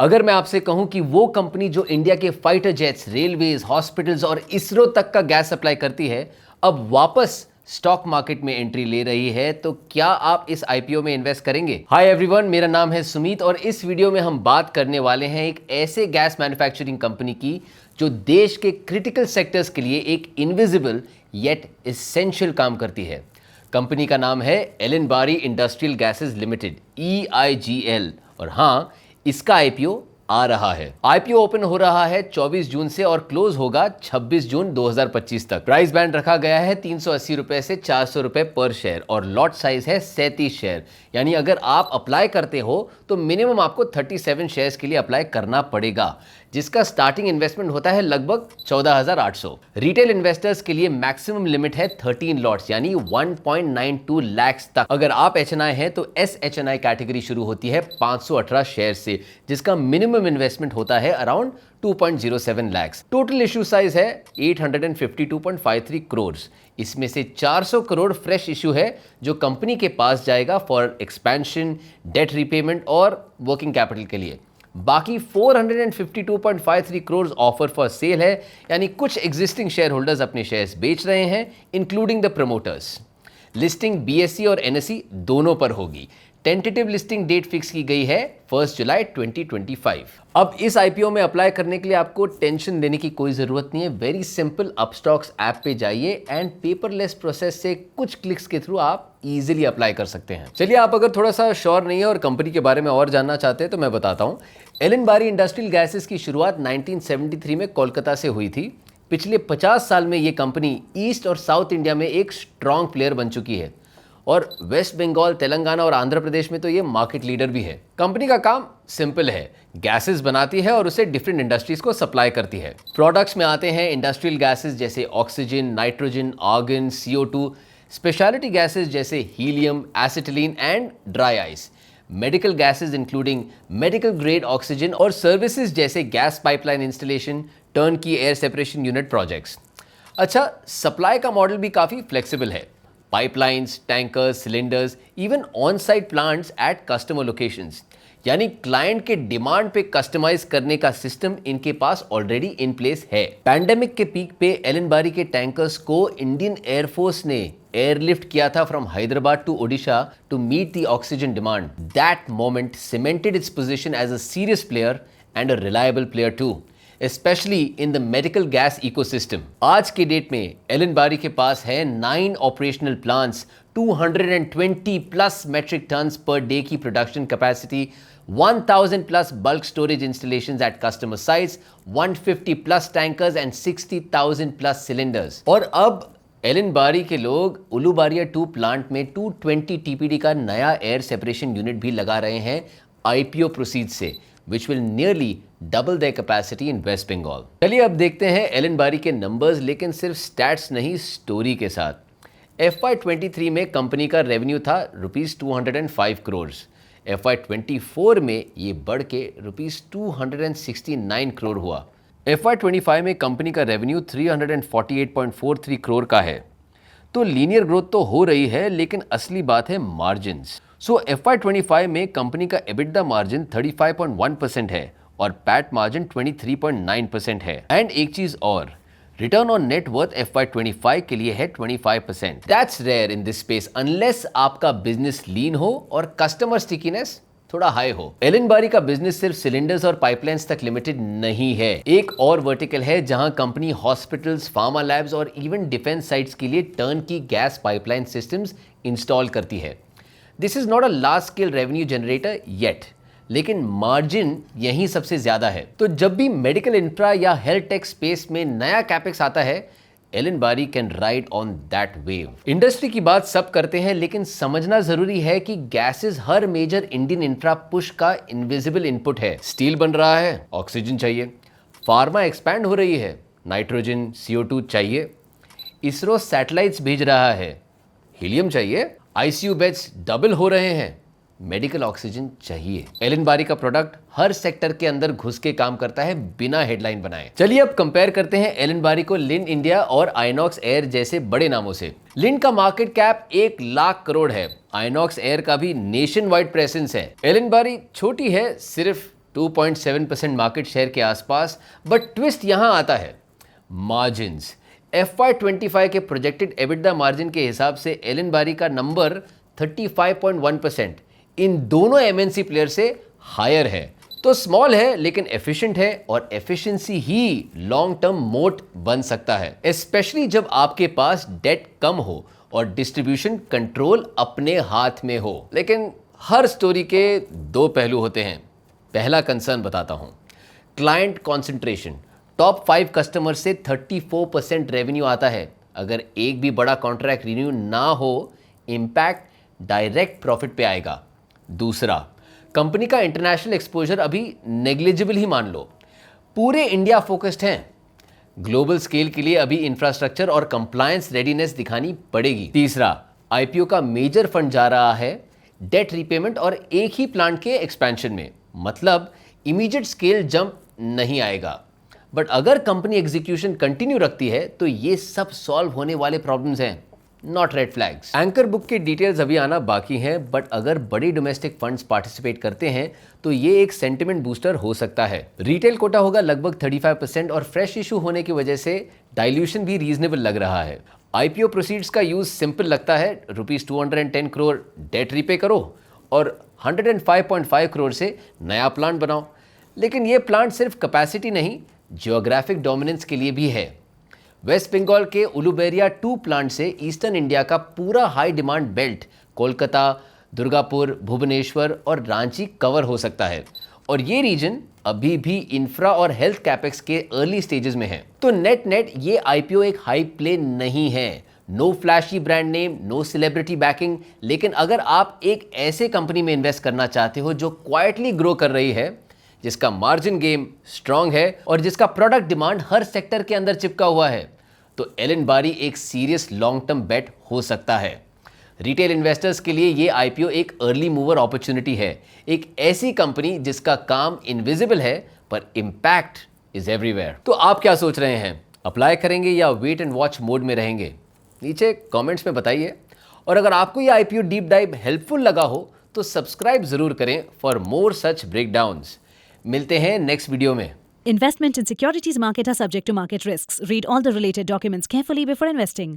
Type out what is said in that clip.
अगर मैं आपसे कहूं कि वो कंपनी जो इंडिया के फाइटर जेट्स, रेलवेज, हॉस्पिटल्स और इसरो तक का गैस सप्लाई करती है, अब वापस स्टॉक मार्केट में एंट्री ले रही है, तो क्या आप इस आईपीओ में इन्वेस्ट करेंगे? हाय एवरीवन, मेरा नाम है सुमित और इस वीडियो में हम बात करने वाले हैं एक ऐसे गैस मैन्युफैक्चरिंग कंपनी की जो देश के क्रिटिकल सेक्टर्स के लिए एक इनविजिबल येट एसेंशियल काम करती है। कंपनी का नाम है एलन-बारी इंडस्ट्रियल गैसेस लिमिटेड, EIGL, और हाँ, इसका आईपीओ आ रहा है। आईपीओ ओपन हो रहा है 24 जून से और क्लोज होगा 26 जून 2025 तक। प्राइस बैंड रखा गया है 380 रुपए से 400 रुपए पर शेयर और लॉट साइज है 37 शेयर। यानी अगर आप अप्लाई करते हो तो मिनिमम आपको 37 शेयर्स के लिए अप्लाई करना पड़ेगा, जिसका स्टार्टिंग इन्वेस्टमेंट होता है लगभग 14,800। रिटेल इन्वेस्टर्स के लिए मैक्सिमम लिमिट है 13 लॉट्स यानी 1.92 लाख तक। अगर आप HNI हैं तो SHNI कैटेगरी शुरू होती है 518 शेयर से, जिसका मिनिमम इन्वेस्टमेंट होता है around 2.07 lakh. Total issue size है 852.53 करोड़। इसमें से 400 करोड़ फ्रेश इश्यू है जो कंपनी के पास जाएगा फॉर एक्सपेंशन, डेट रीपेमेंट और वर्किंग कैपिटल के लिए। बाकी 452.53 करोड़ ऑफर फॉर सेल है, यानी कुछ एग्जिस्टिंग शेयर होल्डर्स अपने शेयर्स बेच रहे हैं, including the promoters. Listing BSE और NSE दोनों पर होगी। टेंटेटिव लिस्टिंग डेट फिक्स की गई है 1 जुलाई 2025। अब इस आईपीओ में अप्लाई करने के लिए आपको टेंशन लेने की कोई जरूरत नहीं है। वेरी सिंपल, अपस्टॉक्स ऐप पे जाइए एंड पेपरलेस प्रोसेस से कुछ क्लिक्स के थ्रू आप इजीली अप्लाई कर सकते हैं। चलिए, आप अगर थोड़ा सा श्योर नहीं है और कंपनी के बारे में और जानना चाहते हैं तो मैं बताता हूँ। एलन-बारी इंडस्ट्रियल गैसेस की शुरुआत 1973 में कोलकाता से हुई थी। पिछले 50 साल में ये कंपनी ईस्ट और साउथ इंडिया में एक स्ट्रॉन्ग प्लेयर बन चुकी है और वेस्ट बंगाल, तेलंगाना और आंध्र प्रदेश में तो ये मार्केट लीडर भी है। कंपनी का काम सिंपल है, गैसेस बनाती है और उसे डिफरेंट इंडस्ट्रीज को सप्लाई करती है। प्रोडक्ट्स में आते हैं इंडस्ट्रियल गैसेस जैसे oxygen, nitrogen, argon, CO2, speciality gases जैसे helium, acetylene and dry ice, medical gases including medical grade oxygen और सर्विसेज जैसे gas pipeline installation, turnkey air separation unit projects. अच्छा, सप्लाई का मॉडल भी काफ़ी फ्लेक्सिबल है। Pipelines, tankers, cylinders, even on site plants at customer locations, यानी client के demand पे कस्टमाइज करने का सिस्टम इनके पास ऑलरेडी इन प्लेस है। पैंडेमिक के पीक पे एलन-बारी के टैंकर्स को इंडियन एयरफोर्स ने एयरलिफ्ट किया था from Hyderabad to Odisha to meet the oxygen demand. That moment cemented its position as a serious player and a reliable player too, especially in the medical gas ecosystem। आज के date में एलन-बारी के पास है 9 operational plants, 220 plus metric tons per day की production capacity, 1000 plus bulk storage installations at customer sites, 150 plus tankers and 60,000 plus cylinders. और अब एलन-बारी के लोग उलूबारिया 2 प्लांट में 220 TPD का नया एयर सेपरेशन यूनिट भी लगा रहे हैं आईपीओ प्रोसीड्स से, which will nearly double their capacity in West Bengal। चलिए अब देखते हैं एलन-बारी के नंबर्स, लेकिन सिर्फ स्टैट्स नहीं, स्टोरी के साथ। FY23 में कंपनी का रेवेन्यू था ₹205 करोड़। FY24 में ये बढ़ के ₹269 करोड़ हुआ। FY25 में कंपनी का रेवेन्यू 348.43 करोड़ का है। तो लीनियर ग्रोथ तो हो रही है, लेकिन असली बात है मार्जिन्स। FY25 में कंपनी का EBITDA मार्जिन 35.1% है और पैट मार्जिन 23.9% है। एंड एक चीज और, return on net worth FY25 के लिए है 25%। That's rare in this space unless आपका बिजनेस लीन हो और कस्टमर स्टिकीनेस थोड़ा हाई हो। एलन-बारी का बिजनेस सिर्फ सिलेंडर्स और पाइपलाइंस तक लिमिटेड नहीं है। एक और वर्टिकल है जहां कंपनी हॉस्पिटल्स, फार्मा लैब्स और इवन डिफेंस साइट्स के लिए टर्न की गैस पाइपलाइन सिस्टम्स इंस्टॉल करती है। This is not a large scale revenue generator yet, लेकिन मार्जिन यहीं सबसे ज्यादा है। तो जब भी मेडिकल इंफ्रा या हेल्थ टेक स्पेस में नया कैपेक्स आता है, Ellenbarrie can ride on that wave. Industry की बात सब करते हैं, लेकिन समझना जरूरी है कि गैसेस हर मेजर इंडियन इंफ्रा पुश का इनविजिबल इनपुट है। स्टील बन रहा है, ऑक्सीजन चाहिए। फार्मा एक्सपैंड हो रही है, नाइट्रोजन, CO2 चाहिए। इसरो सैटेलाइट्स भेज रहा है, हीलियम चाहिए। ICU बेड्स डबल हो रहे हैं, मेडिकल ऑक्सीजन चाहिए। एलन-बारी का प्रोडक्ट हर सेक्टर के अंदर घुस के काम करता है बिना हेडलाइन बनाए। चलिए अब कंपेयर करते हैं एलन-बारी को लिन इंडिया और आइनॉक्स एयर जैसे बड़े नामों से। लिन का मार्केट कैप 1 लाख करोड़ है। आइनॉक्स एयर का भी नेशन वाइड प्रेजेंस है। एलन-बारी छोटी है सिर्फ 2.7% मार्केट शेयर के आसपास। बट ट्विस्ट यहां आता है, मार्जिन्स। FY25 के प्रोजेक्टेड एबिटडा मार्जिन के हिसाब से एलन बारी का नंबर 35.1% इन दोनों एमएनसी प्लेयर से हायर है। तो स्मॉल है लेकिन एफिशिएंट है, और एफिशिएंसी ही लॉन्ग टर्म मोट बन सकता है, स्पेशली जब आपके पास डेट कम हो और डिस्ट्रीब्यूशन कंट्रोल अपने हाथ में हो। लेकिन हर स्टोरी के दो पहलू होते हैं। पहला कंसर्न बताता हूं, क्लाइंट कॉन्सेंट्रेशन। टॉप 5 कस्टमर से 34% रेवेन्यू आता है। अगर एक भी बड़ा कॉन्ट्रैक्ट रिन्यू ना हो, इंपैक्ट डायरेक्ट प्रॉफिट पे आएगा। दूसरा, कंपनी का इंटरनेशनल एक्सपोजर अभी नेग्लिजिबल ही मान लो। पूरे इंडिया फोकस्ड हैं। ग्लोबल स्केल के लिए अभी इंफ्रास्ट्रक्चर और कंप्लायंस रेडीनेस दिखानी पड़ेगी। तीसरा, आईपीओ का मेजर फंड जा रहा है डेट रीपेमेंट और एक ही प्लांट के एक्सपेंशन में, मतलब इमीडिएट स्केल जंप नहीं आएगा। बट अगर कंपनी एग्जीक्यूशन कंटिन्यू रखती है तो ये सब सॉल्व होने वाले प्रॉब्लम्स हैं, not red flags. Anchor book के डिटेल्स अभी आना बाकी हैं, बट अगर बड़े डोमेस्टिक फंड्स पार्टिसिपेट करते हैं तो ये एक सेंटिमेंट बूस्टर हो सकता है। रिटेल कोटा होगा लगभग 35% और फ्रेश इशू होने की वजह से डाइल्यूशन भी रीजनेबल लग रहा है। आईपीओ प्रोसीड्स का यूज सिंपल लगता है, ₹210 करोड़ डेट रीपे करो और 105.5 करोड़ से नया प्लांट बनाओ। लेकिन ये प्लांट सिर्फ कैपेसिटी नहीं, जियोग्राफिक डोमिनेंस के लिए भी है। वेस्ट बंगाल के उलुबेरिया 2 प्लांट से ईस्टर्न इंडिया का पूरा high demand belt Kolkata, Durgapur, Bhubaneswar और रांची कवर हो सकता है, और ये रीजन अभी भी इंफ्रा और हेल्थ कैपेक्स के अर्ली स्टेजेस में है। तो नेट नेट ये आईपीओ एक हाई प्ले नहीं है, no flashy brand name, no celebrity backing. लेकिन अगर आप एक ऐसे कंपनी में इन्वेस्ट करना चाहते हो जो क्वाइटली ग्रो कर रही है, जिसका मार्जिन गेम स्ट्रांग है और जिसका प्रोडक्ट डिमांड हर सेक्टर के अंदर चिपका हुआ है, तो एलन बारी एक सीरियस लॉन्ग टर्म बेट हो सकता है। रिटेल इन्वेस्टर्स के लिए ये आईपीओ एक अर्ली मूवर अपॉर्चुनिटी है, एक ऐसी कंपनी जिसका काम इनविजिबल है पर इंपैक्ट इज एवरीवेयर। तो आप क्या सोच रहे हैं, अप्लाई करेंगे या वेट एंड वॉच मोड में रहेंगे? नीचे कमेंट्स में बताइए। और अगर आपको ये आईपीओ डीप डाइव हेल्पफुल लगा हो तो सब्सक्राइब जरूर करें फॉर मोर सच ब्रेकडाउन्स। मिलते हैं नेक्स्ट वीडियो में। Investment in securities market are subject to market risks. Read all the related documents carefully before investing.